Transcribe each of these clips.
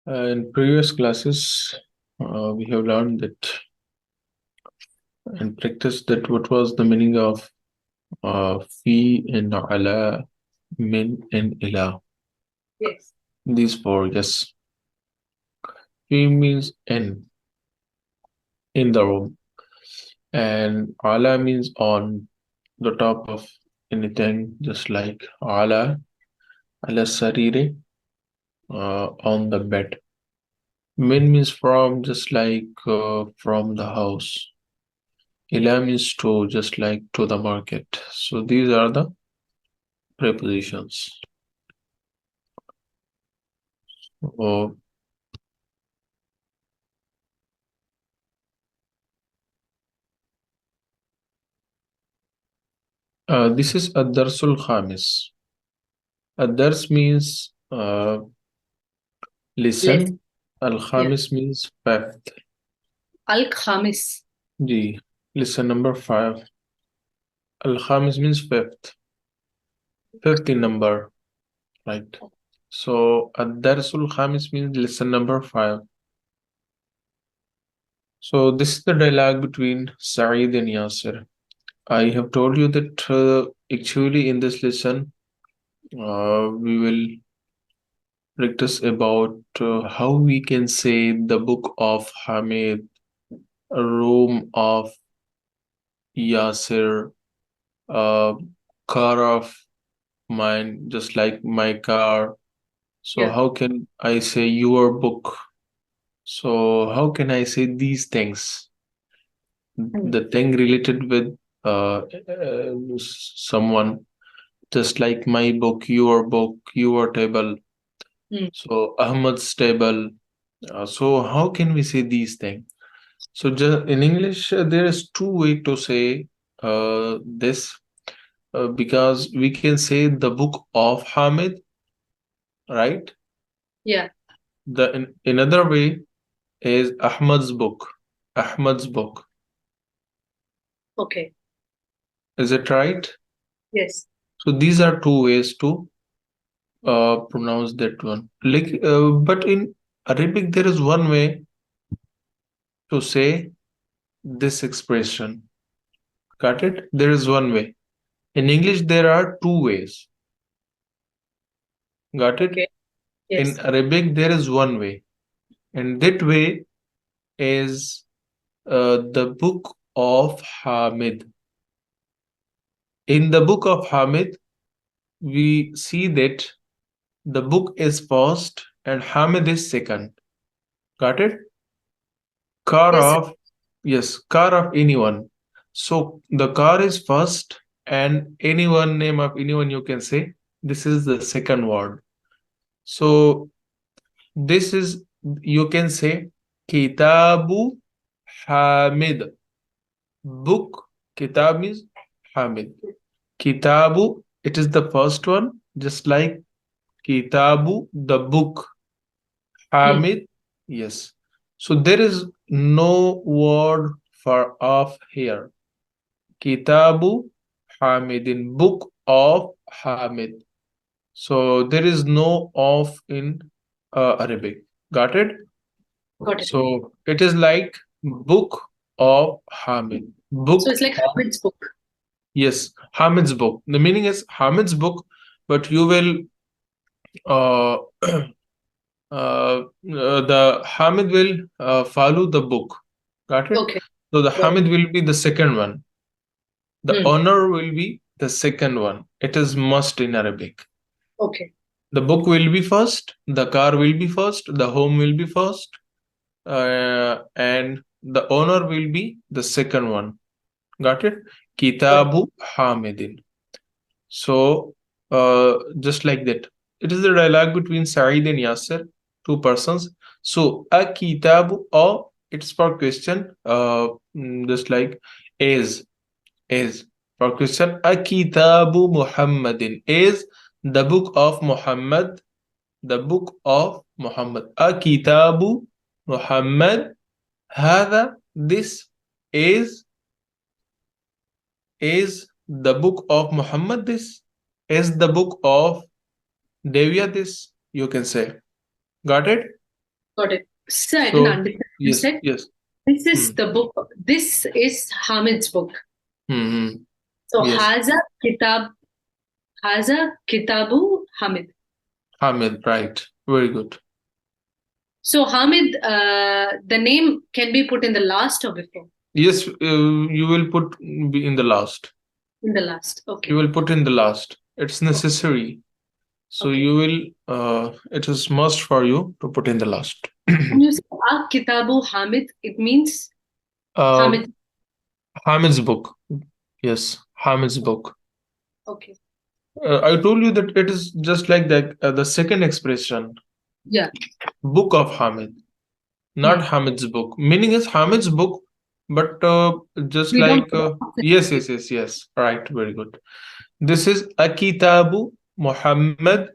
In previous classes, we have learned that and practiced that what was the meaning of fi and ala, min and ila. Yes. These four, yes. Fi means in the room, and ala means on the top of anything, just like ala sarire, on the bed. Min means from, just like from the house. Ila means to, just like to the market. So these are the prepositions. Oh, this is ad-darsul khamis. Ad-dars means listen. Less. Yeah. Al-khamis means fifth. Al-Khamis. Ji, listen number 5. Al-khamis means fifth. Fifth in number, right? So ad-darsul khamis means lesson number 5. So this is the dialogue between Saeed and Yasir. I have told you that actually in this lesson we will practice about how we can say the book of Hamid, a room of Yasir, a car of mine, just like my car. So Yeah. how can I say your book? So how can I say these things? The thing related with someone, just like my book, your table. Mm. So Ahmad's table. So how can we say these things? So in English, there is two way to say this because we can say the book of Hamid, right? Yeah. The another way is Ahmad's book. Ahmad's book. Okay. Is it right? Yes. So these are two ways to pronounce that one. Like, but in Arabic, there is one way to say this expression. Got it? There is one way. In English, there are two ways. Got it? Okay. In Yes. Arabic, there is one way, and that way is the book of Hamid. In the book of Hamid, we see that the book is first and Hamid is second. Got it? Car Yes. of, yes, car of anyone. So the car is first, and anyone, name of anyone you can say, this is the second word. So this is, you can say, Kitabu Hamid. Book, Kitab means Hamid. Kitabu, it is the first one, just like Kitabu, the book. Mm. Hamid, yes. So there is no word for of here. Kitabu Hamidin, book of Hamid. So there is no of in Arabic. Got it? Got it. So it is like book of Hamid. So Book it's like of, Hamid's book. yes, Hamid's book. The meaning is Hamid's book, but you will uh, the Hamid will follow the book. Got it? Okay. So the Got Hamid will be the second one. The it. Mm. honor will be the second one. It is must in Arabic. Okay. The book will be first, the car will be first, the home will be first, and the honor will be the second one. Got it? Got it. Kitabu Hamidin. So, just like that. It is the dialogue between Saeed and Yasser, two persons. So, a kitabu, or it's for question, just like is for question. A kitabu Muhammadin is the book of Muhammad, the book of Muhammad. A kitabu Muhammad. هذا, this is the book of Muhammad. This is the book of Devya. This you can say. Got it? Got it. Sir, I didn't So understand. You yes, said yes. this is Hmm. the book. This is Hamid's book. Hmm. So Yes. Haza Kitabu Hamid. Hamid, right. Very good. So Hamid, the name can be put in the last or before? Yes, you will put in the last. In the last. You Okay. will put in the last. It's necessary. So Okay. you will, it is must for you to put in the last. When you say Kitabu Hamid, it means uh, Hamid. Hamid's book. Yes, Hamid's book. Okay. I told you that it is just like that. The second expression, Yeah. book of Hamid, not Hmm. Hamid's book. Meaning is Hamid's book, but just We don't like, put opposite yes, it. yes, yes, yes. Right, very good. This is Akitabu Muhammad.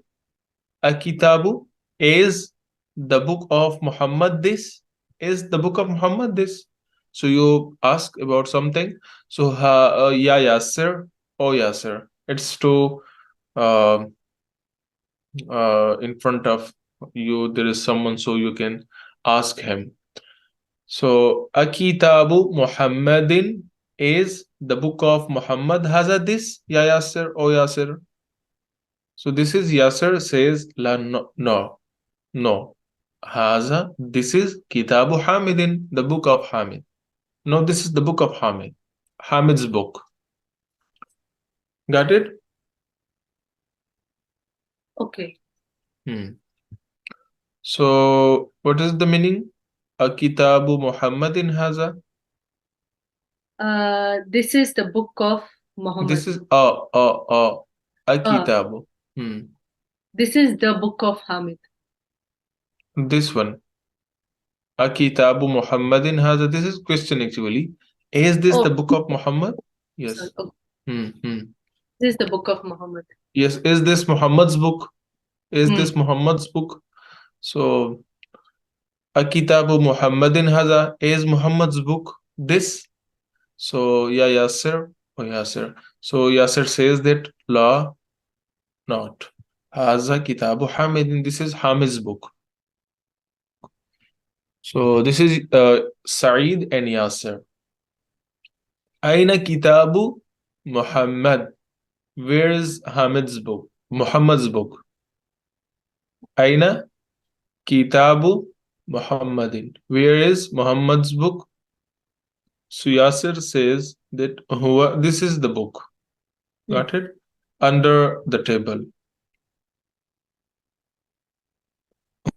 Akitabu is the book of Muhammad. This is the book of Muhammad. This. So you ask about something. So yeah, Yasser. Oh, Yasser. It's to uh, in front of you. There is someone, so you can ask him. So Akitabu Muhammadin is the book of Muhammad. Haza this? Ya Yasser. Oh, Yasser. So this is Yasser says la no no. No. Haza, this is Kitabu Hamidin, the book of Hamid. No, this is the book of Hamid. Hamid's book. Got it? Okay. Hmm. So, what is the meaning? A Kitabu Muhammadin Haza. This is the book of This Muhammad. is a Uh, Kitabu. Hmm. this is the book of Hamid. This one. A Kitabu Muhammadin Haza. This is question actually. Is this Oh, the book of Muhammad? sorry. Yes. Okay. Hmm. Hmm. This is the book of Muhammad. Yes. Is this Muhammad's book? Is Hmm. this Muhammad's book? So, a Kitabu Muhammadin Haza is Muhammad's book. This. So, yeah, Yasser. Oh, Yasser. So, Yasser says that La, not. Haza Kitabu Hamidin. This is Hamid's book. So, this is Saeed and Yasser. Aina Kitabu Muhammad. Where is Hamid's book? Muhammad's book. Aina Kitabu Muhammadin. Where is Muhammad's book? So Yasser says that this is the book. Hmm. Got it? Under the table.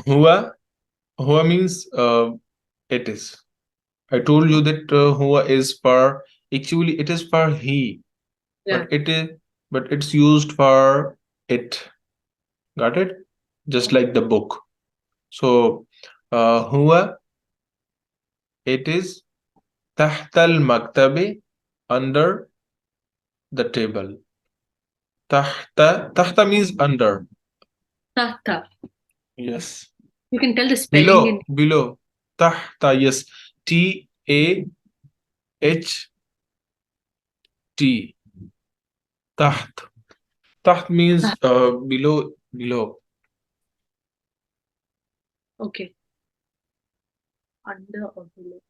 Huwa, huwa means it is. I told you that huwa is for, actually it is for he, Yeah. but it's used for it. Got it? Just like the book. So huwa, it is tahtal maktabi, under the table. Tahta means under. Tahta. Yes. You can tell the spelling in. Below. Tahta, yes. Taht. Taht. Taht means below. Okay. Under or below.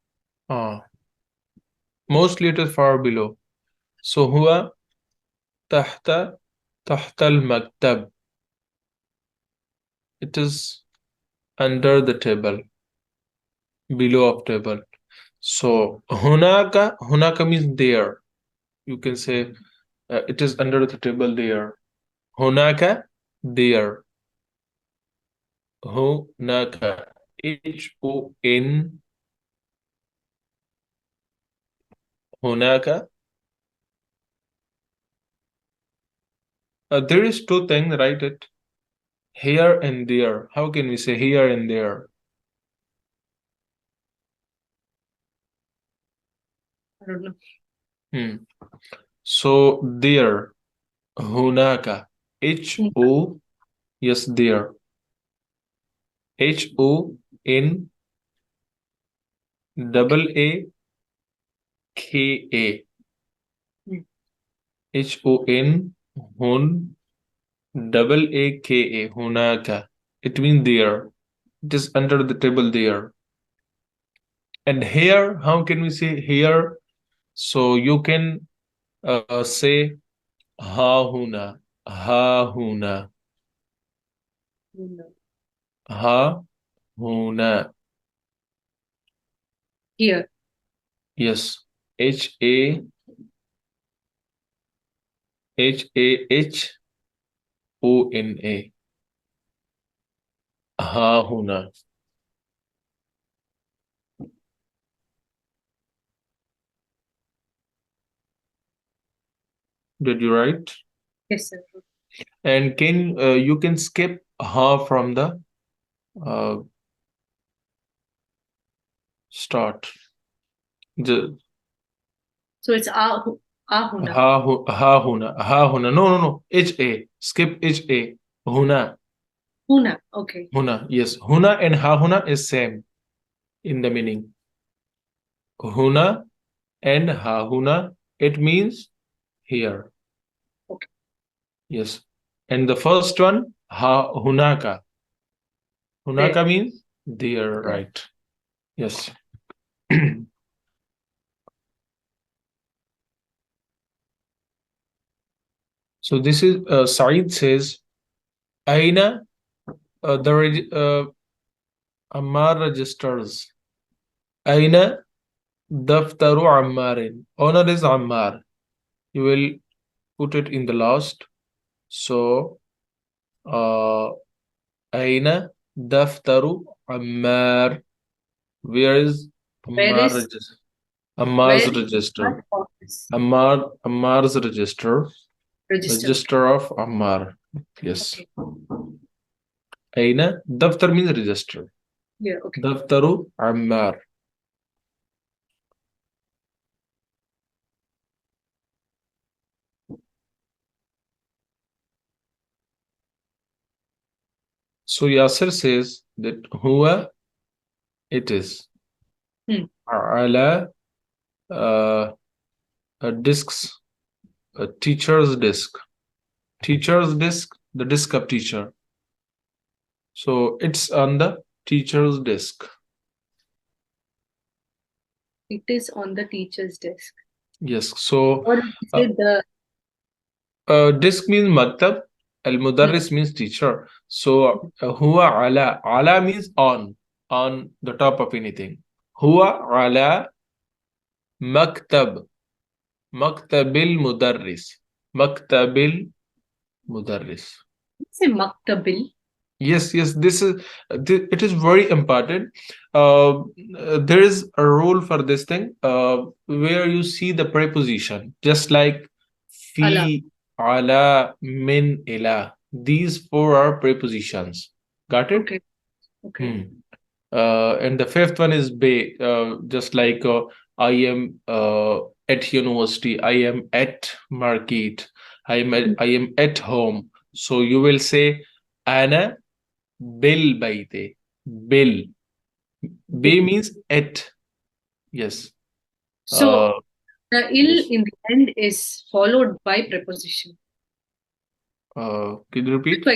Uh, mostly it is far below. So huwa tahta al-maktab. It is under the table, below of table. So hunaka means there. You can say it is under the table there. Hunaka, there. Hunaka. Hun. Hunaka. There is two things, write it. Here and there. How can we say here and there? I don't know. Hmm. So there. Hunaka. Hmm. H-O. Yes, there. H-O-N double A-K-A. Hmm. H-O-N. Hun. Double A-K-A. Hunaka. It means there. It is under the table there. And here, how can we say here? So you can say ha huna, ha huna, Huna. ha huna. Here. Yes, Hahona, ha huna. Did you write? Yes, sir. And can you can skip ha from the uh, start. The So it's Ahuna. ha huna. No. Skip huna. Huna. Okay. Huna. Yes, huna and ha huna is same in the meaning. Huna and ha huna. It means here. Okay. Yes. And the first one ha hunaka. There. Hunaka means there, right? Yes. So this is Said says Aina Ammar registers. Aina Daftaru Ammarin. Honor is Ammar. You will put it in the last. So Aina Daftaru Ammar. Where is Where Ammar is register? Ammar's where is register. that office Ammar's register. register? Register of Ammar. Yes. Okay. Aina Daftar means register. Yeah. Okay. Daftaru Ammar. So Yasser says that huwa it is. Ala discs, a teacher's disk. Teacher's disk, the disk of teacher. So it's on the teacher's disk. It is on the teacher's desk. Yes. So Or is it the disk means maktab. Al-mudarris means teacher. So huwa ala. Ala means on the top of anything. Huwa ala maktab. Maktabil mudarris. Maktabil mudarris. say maktabil? Yes, this is it is very important. There is a rule for this thing where you see the preposition, just like Ala. fi, ala, min, ila. These four are prepositions. Got it? Okay. Okay. Hmm. And the fifth one is be, just like I am at university, I am at market, I am at home. So you will say ana bil baite. Bil. Be means at. Yes. So the il Yes. in the end is followed by preposition. Can you repeat? For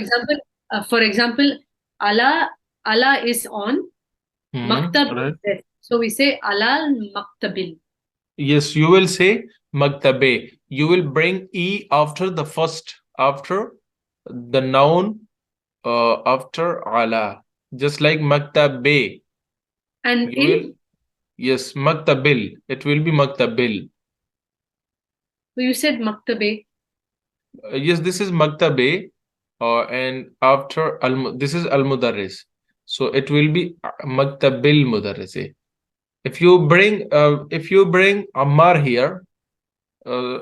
example, ala is on, maktab is Right. there. So we say ala maktabil. Yes, you will say maktabe. You will bring e after the first, after the noun, after ala. Just like maktabe. And You in will, yes, maktabil. It will be maktabil. so you said maktabe. Yes, this is maktabe, and after this is al mudarris. So it will be maktabil mudarris. If you bring Ammar here,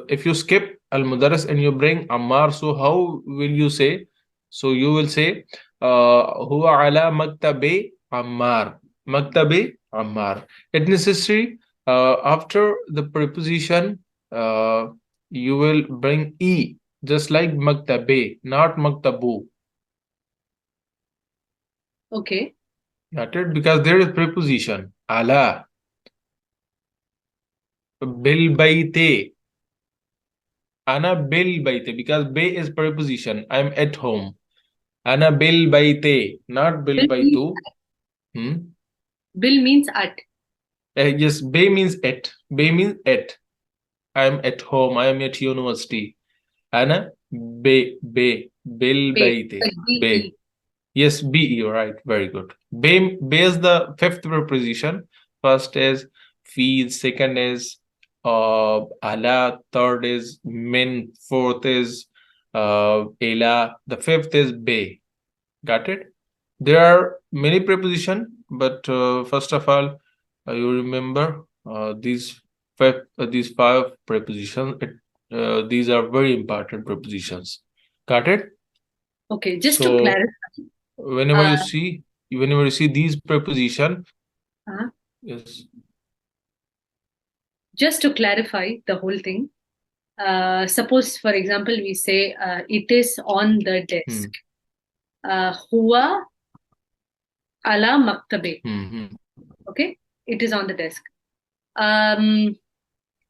if you skip al mudarris and you bring Ammar, so how will you say? So you will say huwa ala maktabi Ammar. Maktabi Ammar. It necessary after the preposition you will bring e, just like maktabe, not maktabu. Okay. Got it? Because there is preposition ala. Bil baite. Ana bil baite, because bay is preposition. I'm at home. Ana bil baite, not bil Bil means baitu. Hmm? Bil means at. Yes, bay means at. Bay means at. I am at home. I am at university. Ana bil Bay. bayti. Like Bay. B-E. Yes, be right. Very good. Bay is the fifth preposition. First is fi. Second is ala. Third is min. Fourth is ila. The fifth is bay. Got it? There are many preposition, but first of all, you remember these five prepositions. These are very important prepositions. Got it? Okay, just to So clarify, whenever uh, you see whenever you see these preposition, uh, yes. just to clarify the whole thing, suppose, for example, we say it is on the desk. Hmm. Huwa ala maktabe. Hmm. Okay, it is on the desk. Um,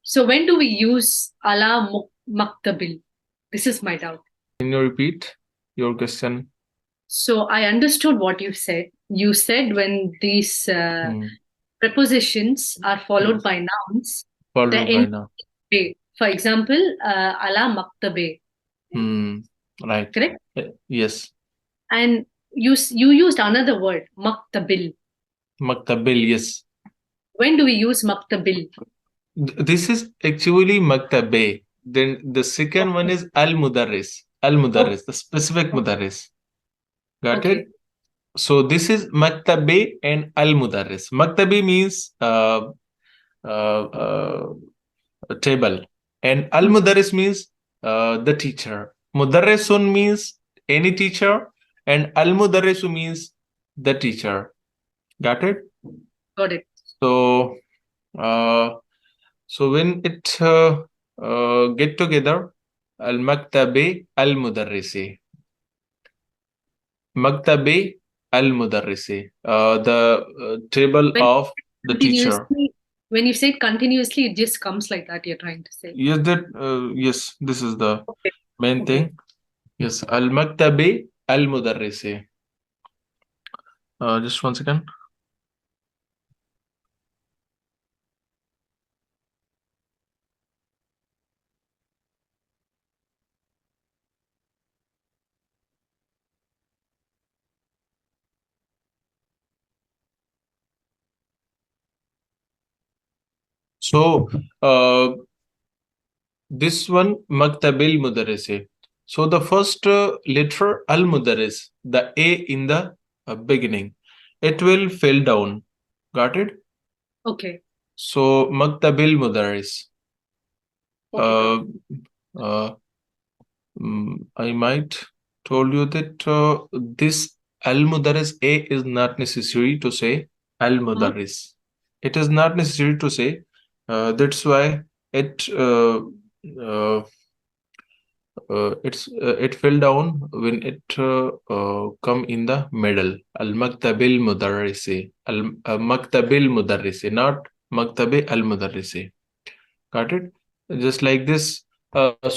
so when do we use ala maktabil? This is my doubt. Can you repeat your question? So I understood what you said. You said when these Hmm. prepositions are followed Yes. by nouns, the Followed by end now. be. For example, ala maktabe, Hmm. Right. correct? Yes. And you used another word, maktabil. Maktabil. Yes. When do we use maktabil? This is actually maktabe. Then the second one Okay. is al-mudarris. Oh, Al-mudarris, the specific mudarris. Got it? okay. So this is maktabe and al-mudarris. Maktabe means a table, and Hmm. al-mudarris means the teacher. Mudarrisun means any teacher, and al-mudarrisu means the teacher. Got it? Got it. So uh, so when it get together, al-maktabi al-mudarrisi. Maktabi al-mudarrisi. The table When of the teacher. continuously, when you say it continuously, it just comes like that. You're trying to say. Yes, that yes, this is the Okay. main Okay. thing. Yes, al-maktabi al-mudarrisi. Just 1 second. So, this one maktabil mudarrisi. So the first letter al mudarris, the A in the beginning, it will fill down. Got it? Okay. So maktabil mudarris. Okay. Got Uh, it. uh, I might told you that this al mudarris A is not necessary to say al Huh? mudarris. It is not necessary to say. That's why it it fell down when it come in the middle. Al maktabil mudarrisi. Al maktabil mudarrisi, not maktabi al mudarrisi. Got it? Just like this.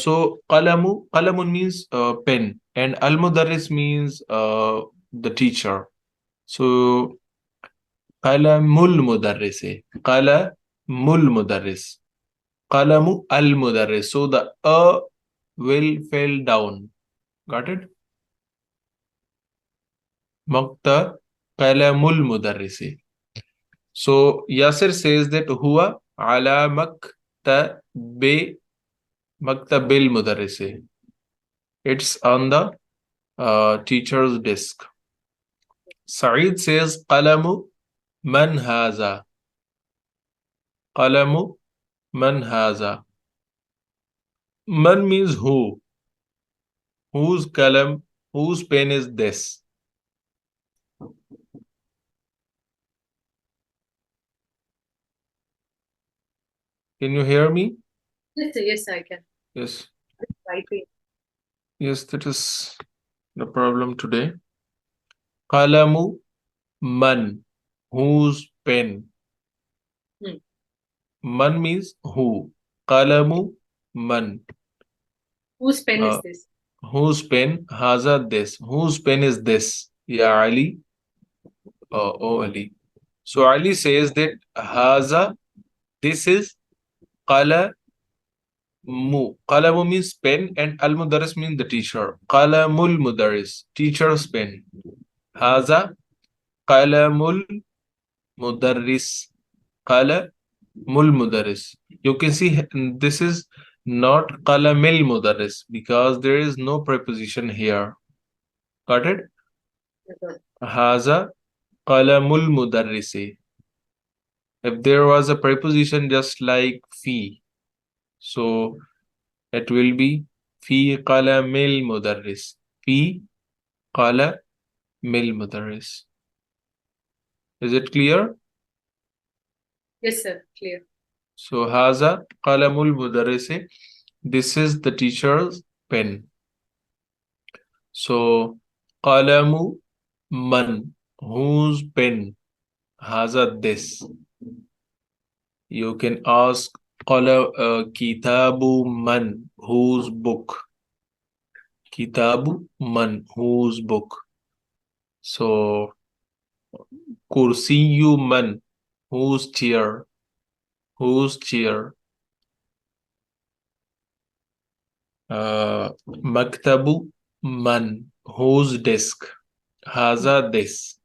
So qalamun means pen, and al mudarris means the teacher. So qalamul mudarrisi. Qalamul mudarris. Qalamu al mudarris. So the will fell down. Got it? Makta kalamul mudarrisi. So Yasir says that huwa ala maktabil mudarrisi. It's on the teacher's desk. Saeed says qalamu man haza. Qalamu man haza. Man means who. Whose kalam, whose pen is this? Can you hear me? Yes, sir, yes, I can. Yes. Right. Yes, that is the problem today. Qalamu man. Whose pen? Hmm. Man means who. Qalamu man. Whose pen is Uh, this? whose pen? Haza this. Whose pen is this? Ya Ali. Oh, Ali. So Ali says that haza, this is qalamu. Qalamu means pen and al mudarris means the teacher. Qalamul mudarris, teacher's pen. Haza qalamul mudarris. Qalamul mudarris. You can see this is not qalamil mudarris because there is no preposition here. Got it? Haza qalamul mudarrisi. If there was a preposition just like fi, so it will be fi qalamil mudarris. Fi qalamil mudarris. Is it clear? Yes, sir. Clear. So haza qalamul mudarrisi. This is the teacher's pen. So qalamu man, whose pen? Haza this. You can ask kitabu man, whose book? Kitabu man, whose book? So kursiyu man, whose chair? Whose chair? Maktabu man, whose desk? Haza this.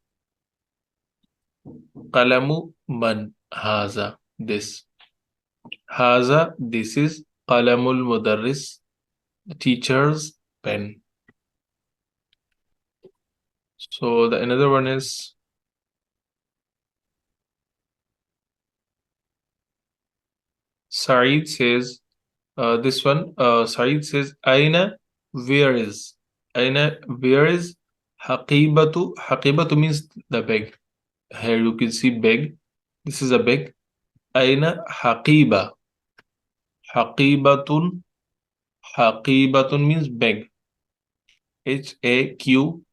Qalamu man, haza this. Haza, this is qalamul mudarris, teacher's pen. So the another one is Saeed says this one. Saeed says Aina, where is? Aina, where is Haqibatu? Haqibatu means the bag. Here you can see bag. This is a bag. Aina Haqiba. Haqibatun. Haqibatun means bag. H-A-Q.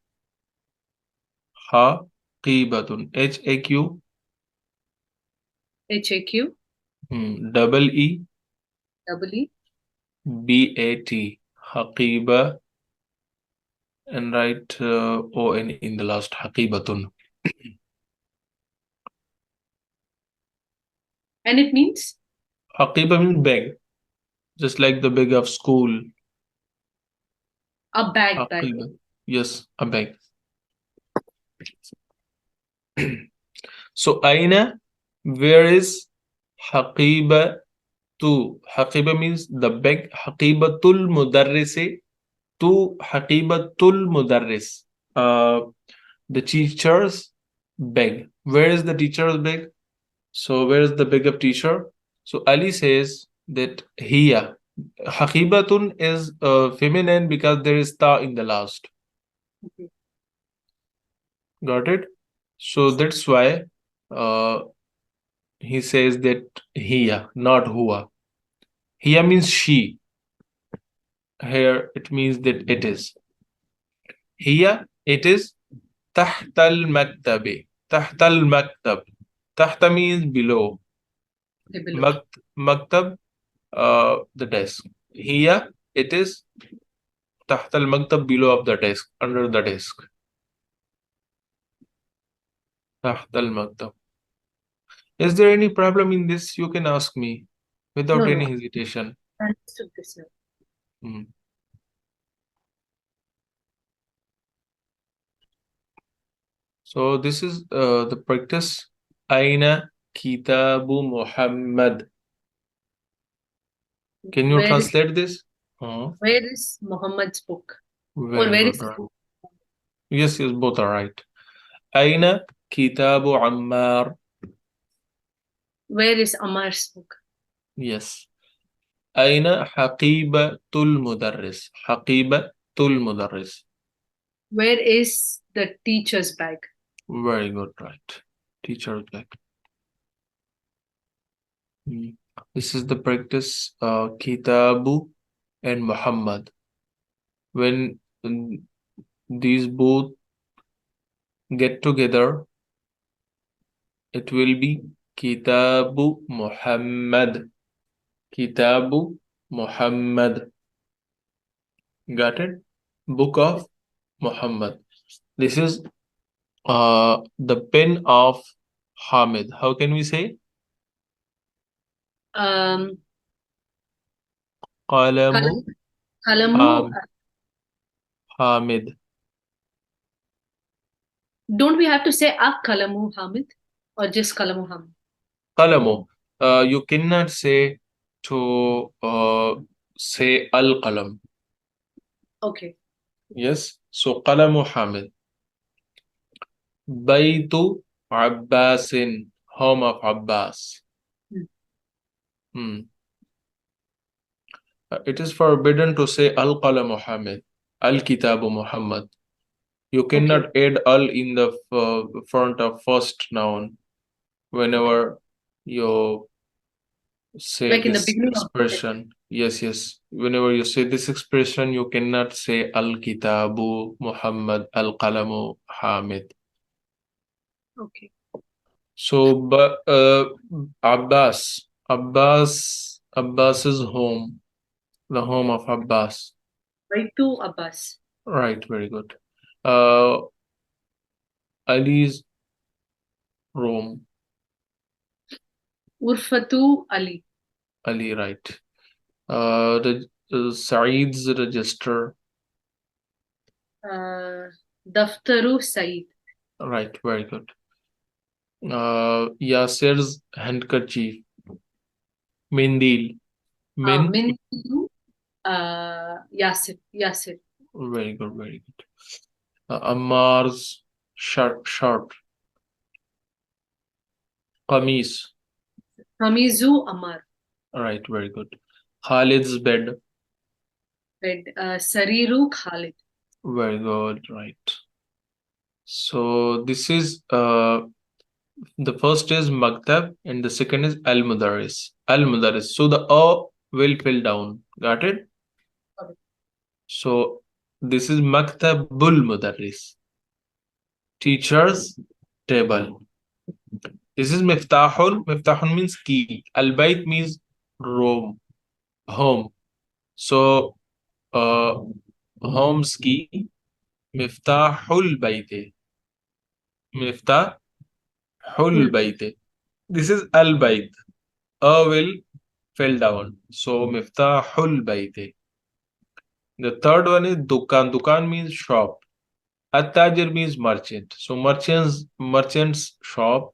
Haqibatun. H-A-Q. HAQ. Double E. Double E. B-A-T. Haqiba. And write O-N in the last. Haqibatun. And it means? Haqiba means bag. Just like the bag of school. A bag. Haqiba. Yes, a bag. So Aina, where is Haqiba tu? Haqiba means the bag. Haqibatul mudarrisi tu Haqibatul mudarris. The teacher's bag. Where is the teacher's bag? So where is the bag of teacher? So Ali says that hiya. Haqibatun is feminine because there is ta in the last. Okay. Got it? So that's why uh, he says that hiya, not huwa. Hiya means she. Here it means that it is. Hiya, it is tahtal maktabi. Tahtal maktab. Tahta means below. Okay, below. Maktab, the desk. Hiya, it is tahtal maktab, below of the desk, under the desk. Tahtal maktab. Is there any problem in this? You can ask me without No, any no. hesitation. I understood this now. Hmm. So this is the practice. Aina Kitabu Muhammad. Can you Where is translate this? Muhammad's book? Or Very where good. is Right. Yes, both are right. Aina Kitabu Ammar. where is Amar's book? Yes. Aina Haqibatul Mudarris. Haqibatul Mudarris. Where is the teacher's bag? Very good, right. Teacher's bag. This is the practice Kitabu and Muhammad. When these both get together, it will be Kitabu Muhammad. Kitabu Muhammad. Got it? Book of Muhammad. This is The pen of Hamid. How can we say? Um, Qalamu Kalam- Kalamu. Ham Hamid. Don't we have to say a Kalamu Hamid or just Kalamu Hamid? Qalamu. You cannot say to say al qalam. Okay. Yes. So qalamu Hamid. Baytu Abbasin. Home of Abbas. Hmm. Hmm. It is forbidden to say al qalamu Hamid. Al kitabu Muhammad. You Okay. cannot add al in the front of first noun Okay. whenever you say Like in the this beginning of the sentence. expression. Yes, yes. Whenever you say this expression, you cannot say al kitabu Muhammad al qalamu Hamid. Okay. So, but Abbas's home, the home of Abbas. Right to Abbas. Right, very good. Uh, Ali's room, Urfatu Ali. Ali, right. Saeed's register, Daftaru Said. right, very good. Yasir's handkerchief, Mindil, Min, Mintu Yasir. Yasir. very good, very good. Ammar's shirt, Qamis, Hamizu Amar. right, very good. Khalid's bed, Bed. Sariru Khalid. very good, right. So this is the first is Maktab and the second is Al Mudaris. Al Mudaris. So the A will fill down. Got it? Okay. So this is Maktabul Mudarris. Teacher's table. This is Miftahun. Miftahun means key. Al Bayt means room, home. So home's key. Miftahul Bayti. Miftahul Hmm. Bayti. This is Al Bayt. A will fell down. So Miftahul Bayti. The third one is Dukan. Dukan means shop. At-Tajir means merchant. So merchant's shop.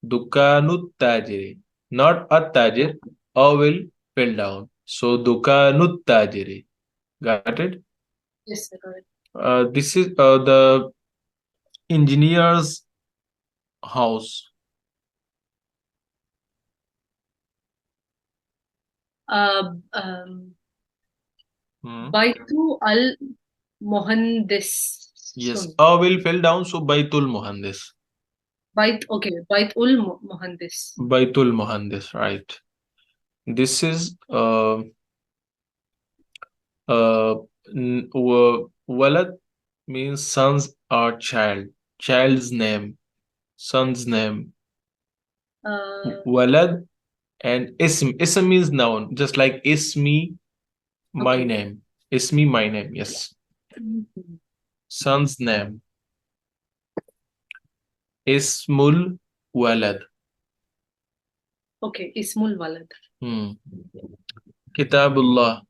Dukanut Tajiri. Not At-Tajir. A will fell down. So Dukanut Tajiri. Got it? Yes, sir. Got it. This is the engineer's house. Um, Hmm. Baitu al Mohandis. Yes. Sun. A will fell down. So Baitul Muhandis. Okay. Baitul Mohandis. Baitul Muhandis. Right. This is Uh, Walad means sons or child. Child's name, son's name. Uh, Walad and ism. Ism means noun, just like ismi, my okay. name. Ismi, my name. Yes. Mhm. Son's name. Ismul walad. Okay. Ismul Walad. Hmm. Kitabullah.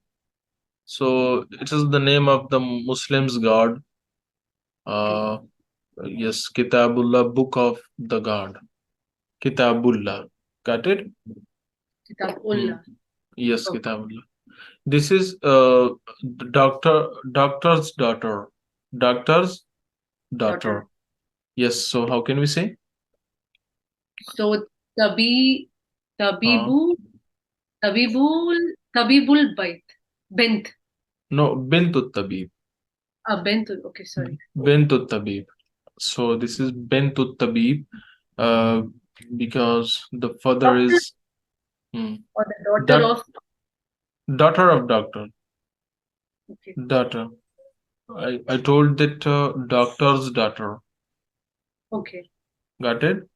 So it is the name of the Muslims' God. Okay. Uh, yes, Kitabullah, book of the God. Kitabullah. Got it? Hmm. Kitabullah. Yes, Okay. Kitabullah. This is doctor's daughter. Doctor's Daughter. daughter. Yes, so how can we say? So Tabi Uh, Tabibu Tabibul Tabibul Bait. Bent. no, Bintut Tabib. Bentu. Okay. Sorry. Bintut Tabib. So this is Bintut Tabib uh, because the father Doctor is hmm, or the daughter da- of. daughter of doctor. Okay. Daughter. I told that doctor's daughter. Okay. Got it?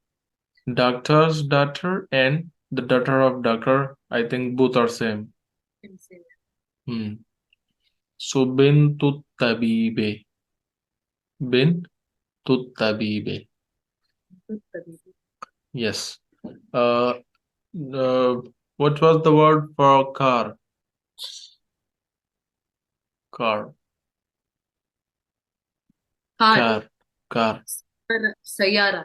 Doctor's daughter and the daughter of doctor. I think both are same. Can say. Hmm. So Bintut Tabibe. Bint Tuttabibe. Yes. What was the word for car? Car. Car. Car. Sayara.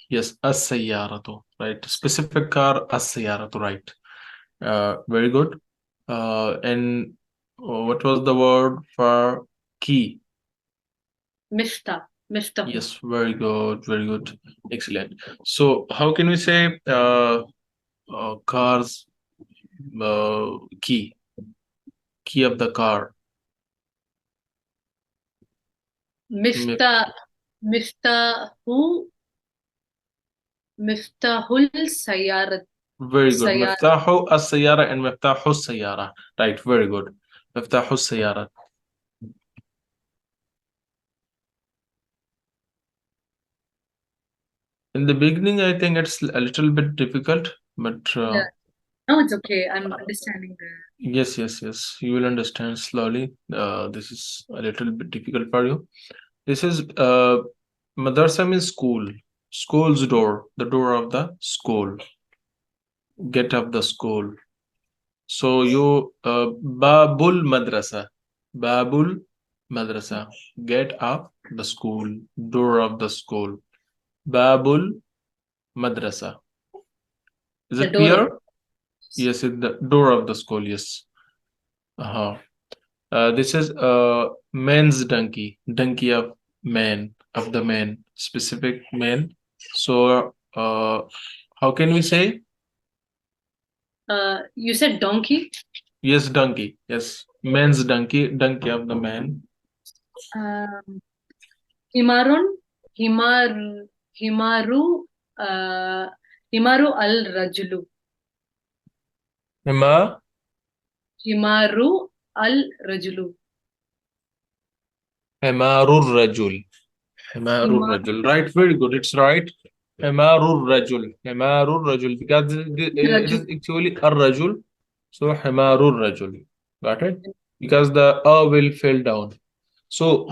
Yes, as-sayyaratu. Right. Specific car, as-sayyaratu. Right. Very good. And what was the word for key? Mifta. Yes, very good, very good. Excellent. So, how can we say car's key? Key of the car. Mifta. Miftahu. Miftahul Sayarat. Very good. Sayara. Miftahu as-sayyara and miftahu as-sayyara. Right, very good. Miftahu as-sayyara. In the beginning, I think it's a little bit difficult, but Yeah. No, it's okay. I'm understanding the. yes. You will understand slowly. This is a little bit difficult for you. This is madrasa means school. School's door, the door of the school. Get of the school. So you babul madrasa. Babul madrasa. Get of the school. Door of the school. Babul madrasa. Is The it door of. clear? Yes, it's the door of the school. Yes. Uh-huh. This is man's donkey. Donkey of man, of the man, specific man. So how can we say? You said donkey. Yes, donkey. Yes, man's donkey, donkey of the man. Himarun. Himar. Himaru. Uh, Himaru al Rajulu. Hima, Himaru al Rajulu. himarur rajul. Himarur Himar rajul. Right, very good. It's right. Himarur rajul. Himarur rajul. Because it is Rajul. actually a rajul. So himarur rajul. Got it? Because the a will fall down. So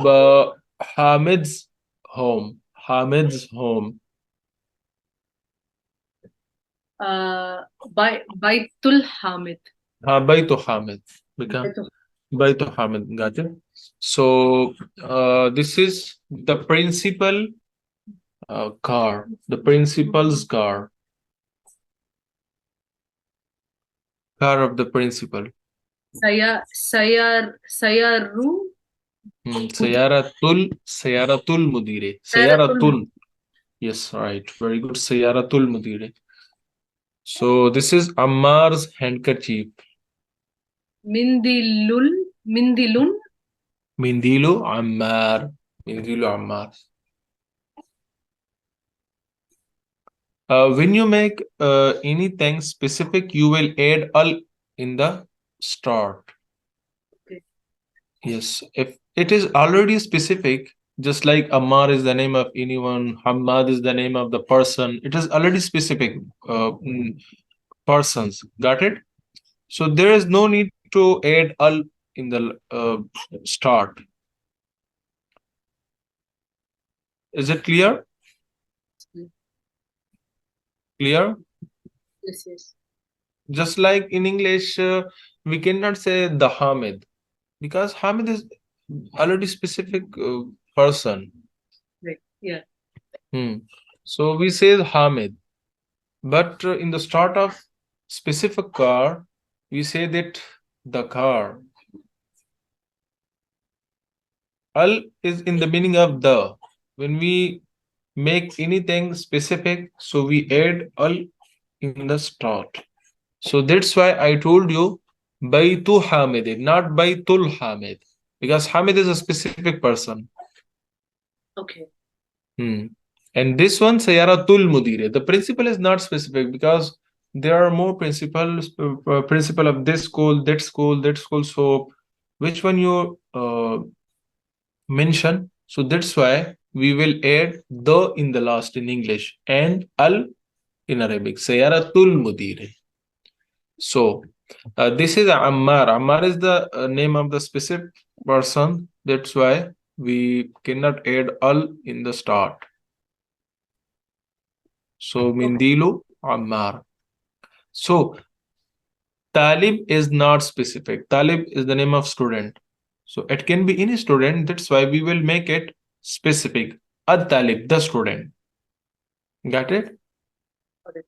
Hamid's home. Hamid's home. Baitul Hamid. Baitu Hamid. Because Baitul. Baitu Hamid. Got it? So this is the principal car. The principal's car. Car of the principal. Sayaru. Sayaratul Mudire. Sayaratul Sayaratul. Yes, right. Very good. Sayaratul Mudire. So this is Ammar's handkerchief. Mindilul. Mindilun. Mindilu Ammar. Mindilu Ammar. When you make anything specific, you will add al in the start. Okay. Yes. If it is already specific, just like Ammar is the name of anyone, Hamad is the name of the person, it is already specific persons. Got it? So there is no need to add al in the start. Is it clear? Clear? Yes. Just like in English, we cannot say the Hamid because Hamid is already specific person. Right. Yeah. So we say Hamid, but in the start of specific car, we say that the car. Al is in the meaning of the. When we make anything specific, so we add al in the start. So that's why I told you Baitu Hamid, not Baitul Hamid, because Hamid is a specific person. Okay. And this one, Sayaratul Mudire, the principal is not specific because there are more principles, principle of this school, that school, that school. So which one you mention? So that's why we will add the in the last in English and al in Arabic. Sayaratul Mudire. So this is Ammar. Ammar is the name of the specific person. That's why we cannot add al in the start. So Okay. Mindilu Ammar. So Talib is not specific. Talib is the name of student. So it can be any student. That's why we will make it specific. Ad Talib, the student. Got it? Got it.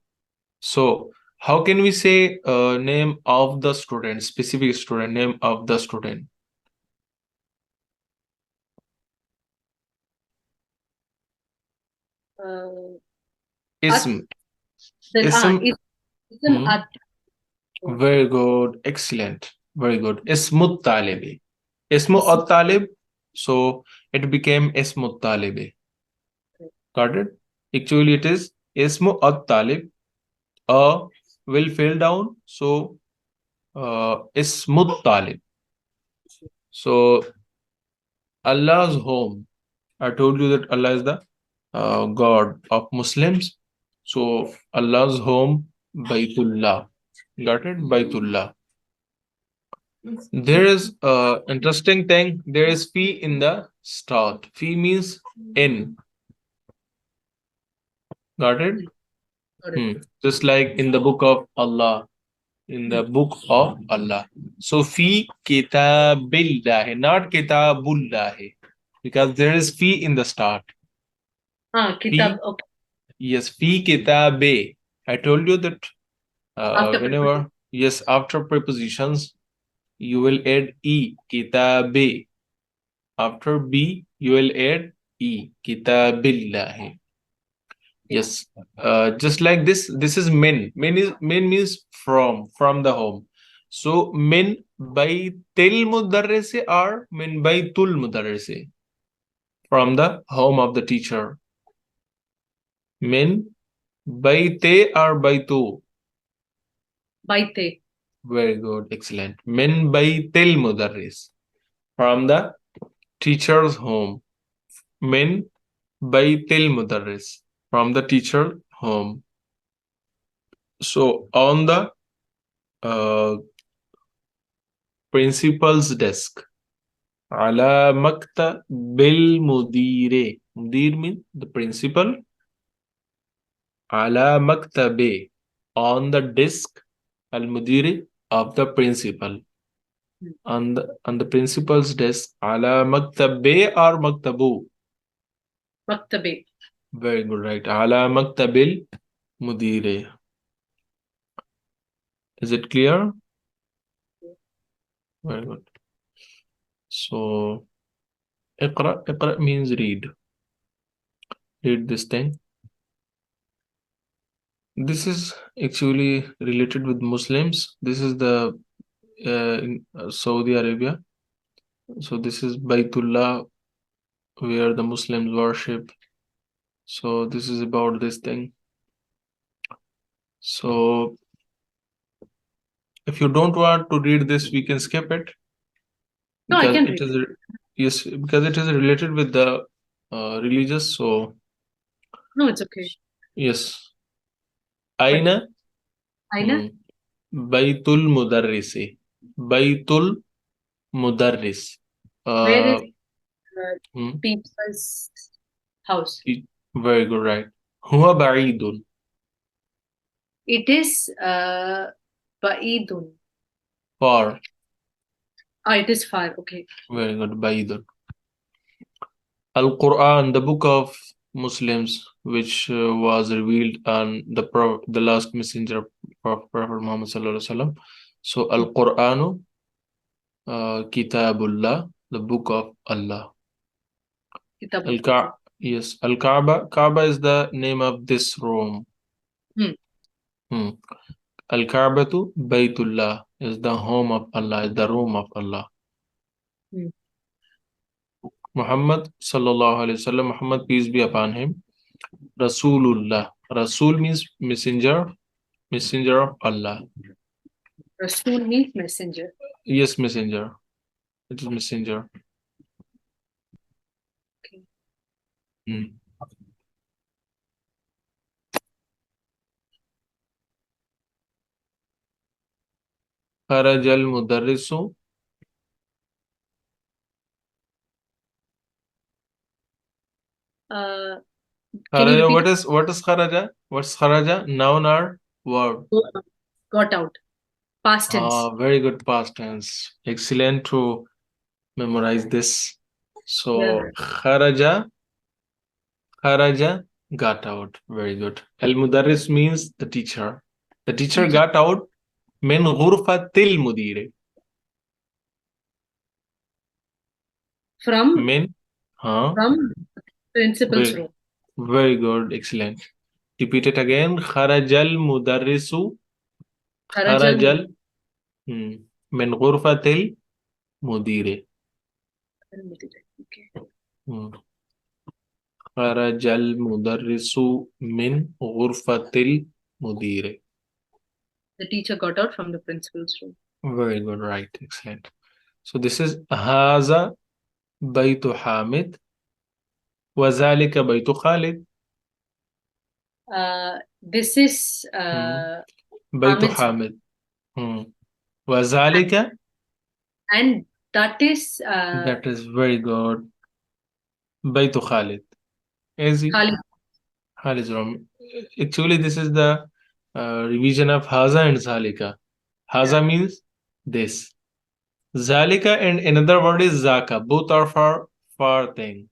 So how can we say name of the student, specific student, name of the student? Uh, at Ism. then Ism. ism Hmm. at. Very good. Excellent. Very good. Ismut Talibi. Ismu Ism. at Talib. So it became Ismut Talibi. Got it? Actually, it is Ismu at Talib. A will fail down. So Ismut Talib. So Allah's home. I told you that Allah is the God of Muslims. So Allah's home, Baitullah. Got it? Baitullah. There is interesting thing. There is fee in the start. Fee means in. Got it? Got it. Just like in the book of Allah. In the book of Allah. So fee kitabillah, not kitabullah, because there is fee in the start. Kitab. Fee, Okay. yes, fee kitabe. I told you that After whenever, yes, after prepositions, you will add e, kitabe. After B, you will add E, kitabillahi. Yes, just like this is min. Min means from the home. So min baytil mudarrisi or min baytul mudarrisi, from the home of the teacher. Min bayte or baytu. Baite. Very good, excellent. Min baytil mudarris, from the teacher's home. Min baytil mudarris, from the teacher home. So on the uh, principal's desk, على مكتب المدير. Mudir means the principal. على مكتب, on the desk, المدير, of the principal. On the principal's desk, على مكتب or مكتبه. Maktabe. Very good, right. على مكتب المدير. Is it clear? Very good. So اقرأ means read. Read this thing. This is actually related with Muslims. This is the in Saudi Arabia. So this is Baitullah, where the Muslims worship. So this is about this thing. So if you don't want to read this, we can skip it, No, I because can it read. is yes, because it is related with the religious. So No, it's okay. yes, But Aina Aina, Baitul Mudarrisi. Baitul Mudarris. where is Uh, hmm, people's house? Very good, right. Huwa ba'idun. It is Ba'idun. Far. It is far. Okay. Very good, ba'idun. Al-Quran, the book of Muslims, which was revealed on the last messenger of Prophet Muhammad sallallahu alaihi wasallam. So Al-Quranu, Kitabullah, the book of Allah. Kitabullah. Yes, Al-Kaaba. Kaaba is the name of this room. Hmm. Hmm. Al-Kaabatu Baytullah is the home of Allah, is the room of Allah. Hmm. Muhammad sallallahu alaihi wasallam, Muhammad, peace be upon him. Rasulullah. Rasul means messenger, messenger of Allah. Rasul means messenger. Yes, messenger. It is messenger. Okay. Hmm. Kharaj al-mudarrisu Uh, can you Kharaja, repeat? what is kharaja? What's kharaja? Noun or verb? Got out. Past tense. Very good past tense. Excellent to memorize this. Yeah. So kharaja got out. Very good. Al mudarris means the teacher. The teacher Teacher. got out min ghurfatil mudire. From Min, huh? principal's Very, room. very good. Excellent. Repeat it again. Kharajal mudarrisu. Kharajal Kharajal min ghurfatil mudire. Okay. Hmm. خرج المدرس من غرفة المدير. The teacher got out from the principal's room. Very good, right, excellent. So this is هذا بيت حامد وذلك بيت خالد. This is بيت Hamid's, حامد. وذلك, and that is that is very good. بيت خالد. Easy. Khalid. Khalid is wrong. Actually, this is the revision of Haza and Zalika. Haza Yeah. means this. Zalika and another word is Zaka. Both are for thing.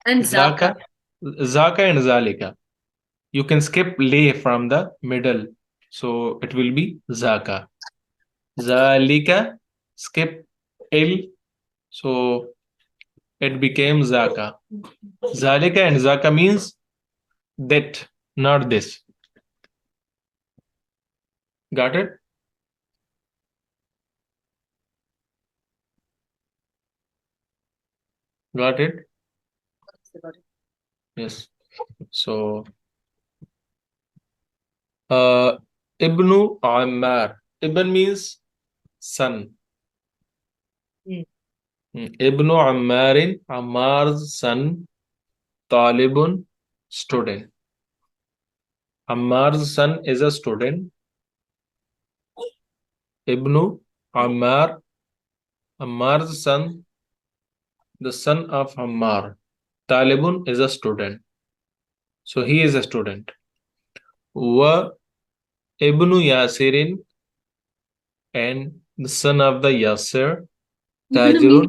And Zaka, Zaka. Zaka and Zalika. You can skip lay from the middle. So it will be Zaka. Zalika, skip il. So it became Zaka. Zalika and Zaka means that, not this. Got it? Got it? Yes. So, Ibnu Ammar. Ibn means son. Ibnu Ammarin, Ammar's son, Talibun, student. Ammar's son is a student. Ibnu Ammar, Ammar's son, the son of Ammar. Talibun is a student. So he is a student. Wa Ibnu Yasirin, and the son of the Yasir. Ibn means Tajirun.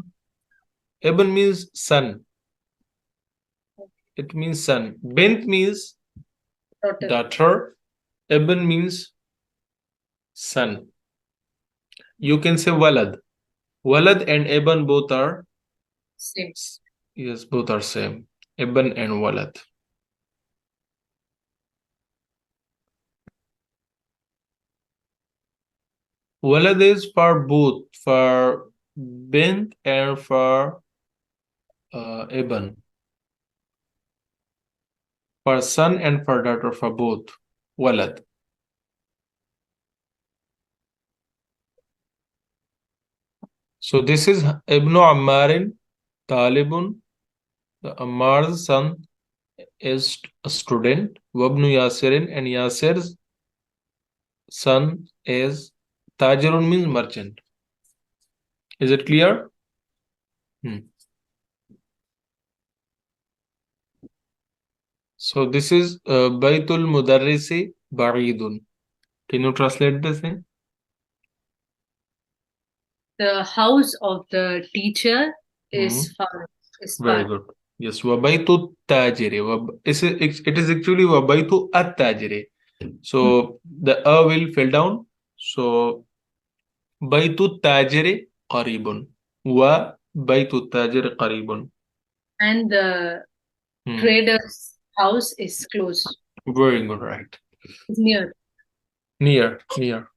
Ibn means son. It means son. Bint means daughter. daughter. Ibn means son. You can say walad. Walad and ibn both are Same. yes, both are same. Ibn and walad. Walad is for both, for bint and for ibn. For son and for daughter, for both. Walad. So this is Ibn Ammarin, Talibun. The Ammar's son is a student. Wabnu Yasirin, and Yasir's son is Tajirun means merchant. Is it clear? So this is Baitul Mudarrisi Ba'idun. Can you translate this thing? The house of the teacher is far. Is Very far. good. Yes, Wabaitu Tajiri. It is actually Wabaitu At Tajiri. So the will fall down. So Baitu Tajiri Qaribun. Wa Baitu Tajiri Qaribun. And the trader's house is close. Very good, right. It's near. Near,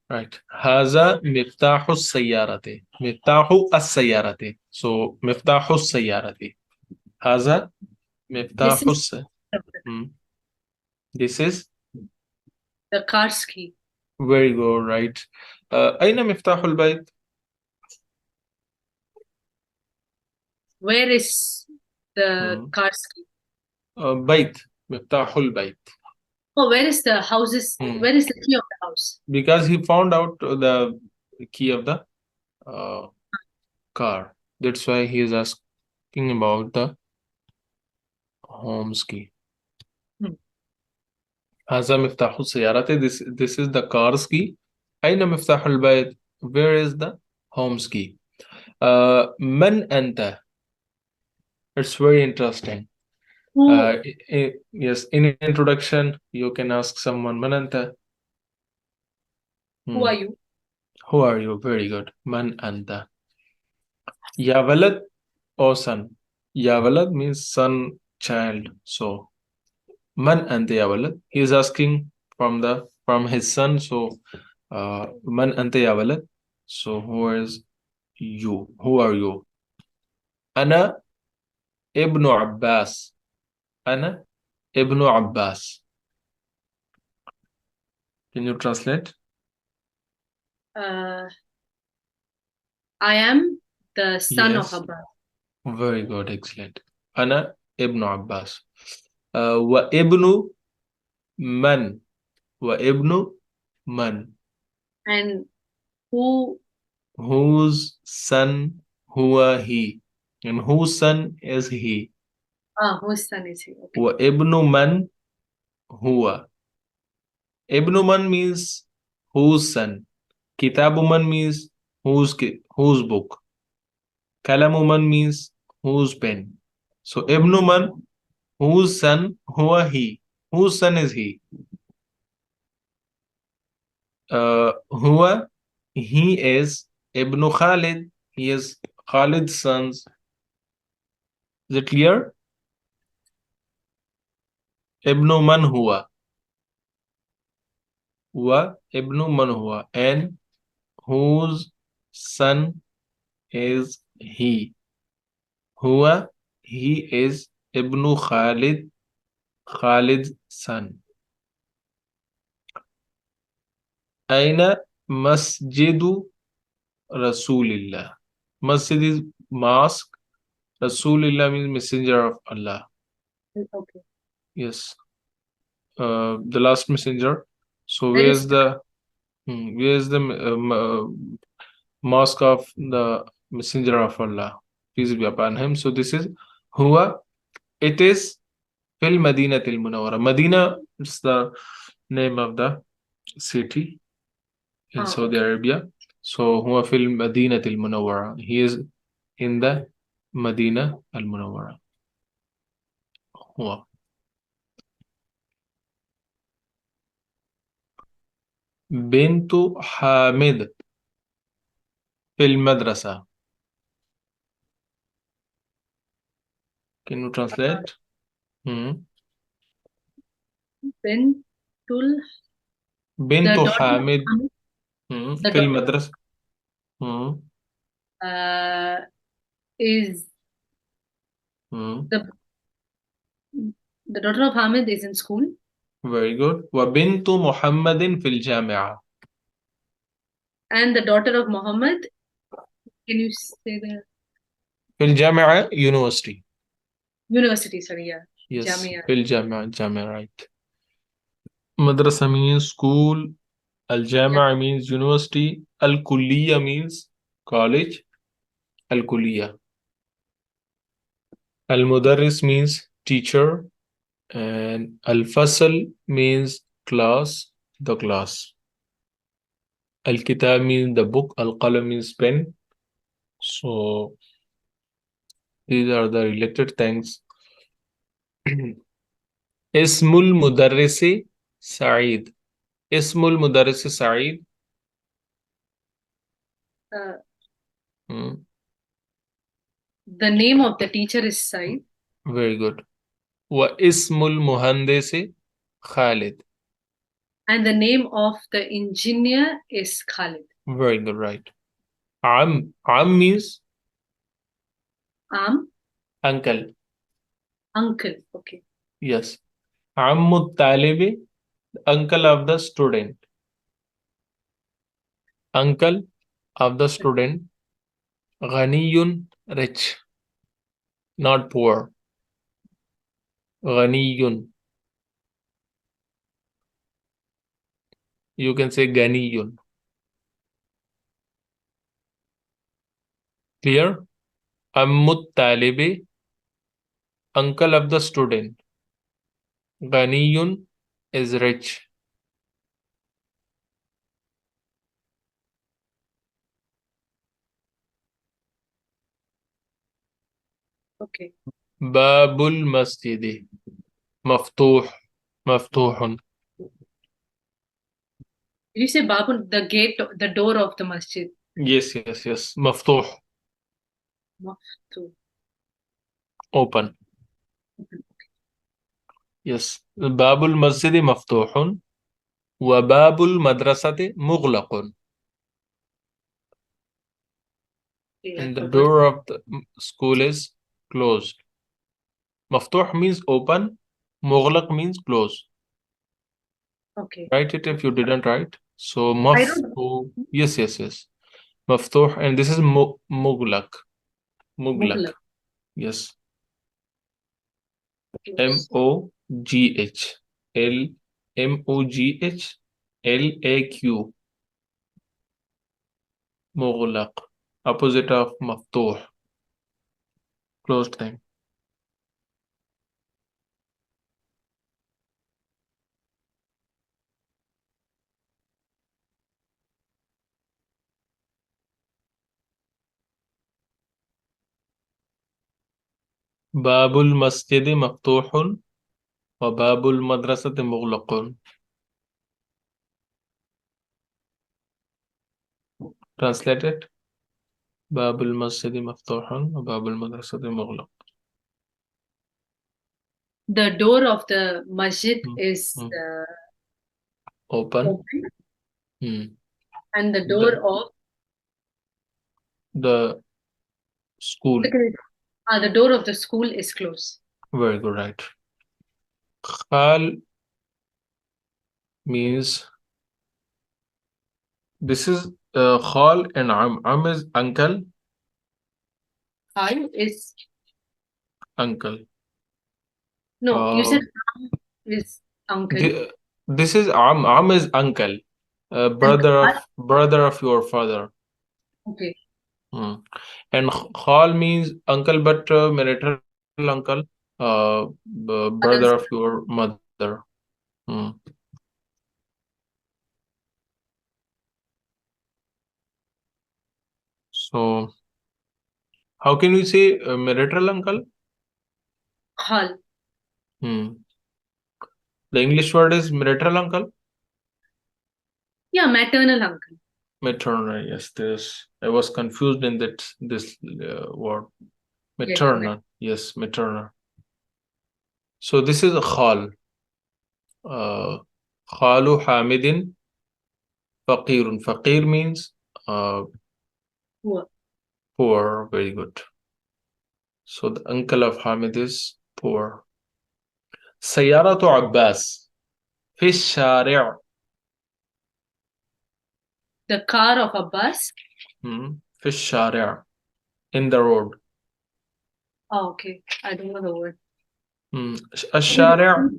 right. هذا مفتاح السيارة. مفتاح السيارة. So مفتاح السيارة. هذا This مفتاح is This is the car's key. very good, right. أين مفتاح البيت? Where is the car's key? بيت. مفتاح البيت. Oh, where is the houses? Where is the key of the house? Because he found out the key of the car. That's why he is asking about the homes key. Hmm. هذا مفتاح السيارة. This is the car's key. أين مفتاح البيت? Where is the homes key? من أنت? It's very interesting. Who Yes, in introduction, you can ask someone, من أنت? who Hmm. are you? Who are you? Very good. من أنت? يا ولد or son. يا ولد means son, child. So, من أنت يا ولد? He is asking from his son. So, من أنت يا ولد? So, who is you? Who are you? أنا ابن عباس. أنا ابن عباس. Can you translate? Uh, I am the son of Yes. Abbas. Very good. Excellent. أنا ابن عباس. وابن من. وابن من. And who Whose son هو he. And whose son is he. whose son is he? Okay. وابن من هو. ابن من means whose son. كتاب من means whose book. كلام من means whose pen. So ابن من whose son هو he. Whose son is he? هو he is ابن Khalid. He is Khalid's sons. Is it clear? ابن من هو. وابن من هو. And whose son is he. هو he is ابن Khalid. Khalid's son. أين مسجد رسول الله. Masjid is mosque. Rasulullah means messenger of Allah. Okay. Yes. The last messenger. So There is where is the mosque of the messenger of Allah? Peace be upon him. So this is Huwa. It is Fil Madina Til Munawwara. Medina is the name of the city in Saudi okay. Arabia. So Huwa Fil Madina Til Munawwara. He is in the Medina Al Munawwara. Huwa. بنت حامد في المدرسة. Can you translate? Hmm. Bintul, بنت the daughter of حامد Hamid, the في daughter المدرسة. Hmm. uh, is Hmm. the daughter of Hamid is in school, Very good. وبنت محمد في الجامعة. and the daughter of Muhammad. Can you say the في الجامعة university. university? Sorry, yeah, Yes. Jamia. في الجامعة. جامعة right. مدرسة means school. Yeah. الجامعة means university. الكلية means college. الكلية. المدرس means teacher. And الفصل means class. The class. الكتاب means the book. القلم means pen. So these are the related things. اسم المدرس سعيد. اسم المدرس سعيد. Uh, Hmm. the name of the teacher is Said, Very good. واسم المهندس خالد. and the name of the engineer is Khalid. Very good, right. عم means Am uncle. uncle. Okay. Yes. عم الطالب, uncle of the student. Uncle of the student. غني, rich, not poor. غني. You can say غني. Clear? عم الطالب, uncle of the student. Ghaniyun is rich. Okay. Babul masjidi. مفتوح. مفتوح. Did you say Babun, the gate, the door of the masjid? Yes, yes, yes. مفتوح. Maftu. Open. Yes. باب المسجد مفتوح وباب المدرسة مغلق. Yeah, I And the forgot. door of the school is closed. مفتوح means open. مغلق means closed. Okay. Write it if you didn't write. So I don't. مفتوح. Yes, yes, yes. مفتوح and this is مغلق. مغلق. Mughlaq. Yes. Close. MOGH. MOGH LAQ. مغلق. Opposite of مفتوح. Closed thing. باب المسجد مفتوح وباب المدرسة مغلق. Translated. باب المسجد مفتوح وباب المدرسة مغلق. The door of the masjid Hmm. is Hmm. Open. open, Hmm. and the door The, of the school. the door of the school is closed. Very good, right. Khal means this is Khal and Am is uncle. Khal is Uncle. no. You said Uh, Khal is uncle, this is Am is uncle. and Brother Khal. of your father. Okay. Hmm. And Khal means uncle, but marital uncle, brother of Others. your mother. Hmm. So, how can we say marital uncle? Khal. Hmm. The English word is marital uncle. Yeah, maternal uncle. Maternal. Yes, this I was confused in this word. Yes. Maternal. Yes, maternal. So this is a khal. Khalu Hamidin Faqirun. Faqir means Poor. poor. Very good. So the uncle of Hamid is poor. سيارة عباس في الشارع. The car of Abbas. في الشارع. In the road. Oh, okay. I don't know the word. الشارع.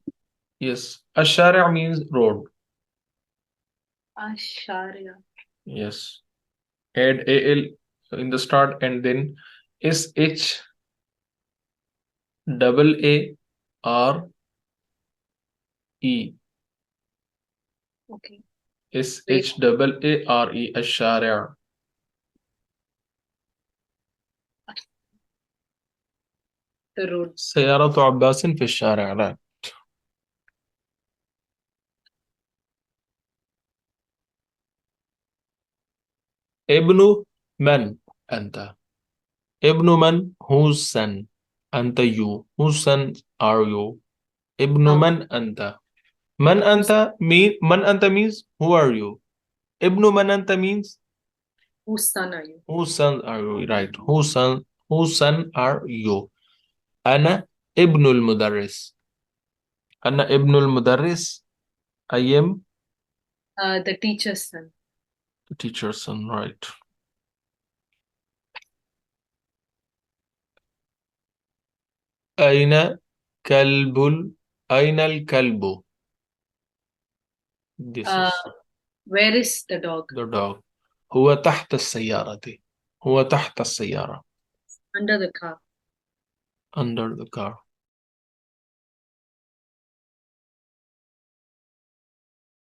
Yes. الشارع means road. Asharia. Yes. Add AL in the start and then SH double ARE. Okay. Wait. SH double ARE. الشارع. The road. سيارة عباس في الشارع. لا. ابن من أنت؟ ابن من whose son أنت you whose son are you ابن Oh, من أنت من whose, أنت من أنت means who are you ابن من أنت means whose son are you? whose son are you right whose son are you أنا ابن المدرس أنا ابن المدرس I am The teacher's son. the teacher's son right أين كلب أين الكلب this Uh, is where is the dog? the dog هو تحت السيارة هو تحت السيارة Under the car. under the car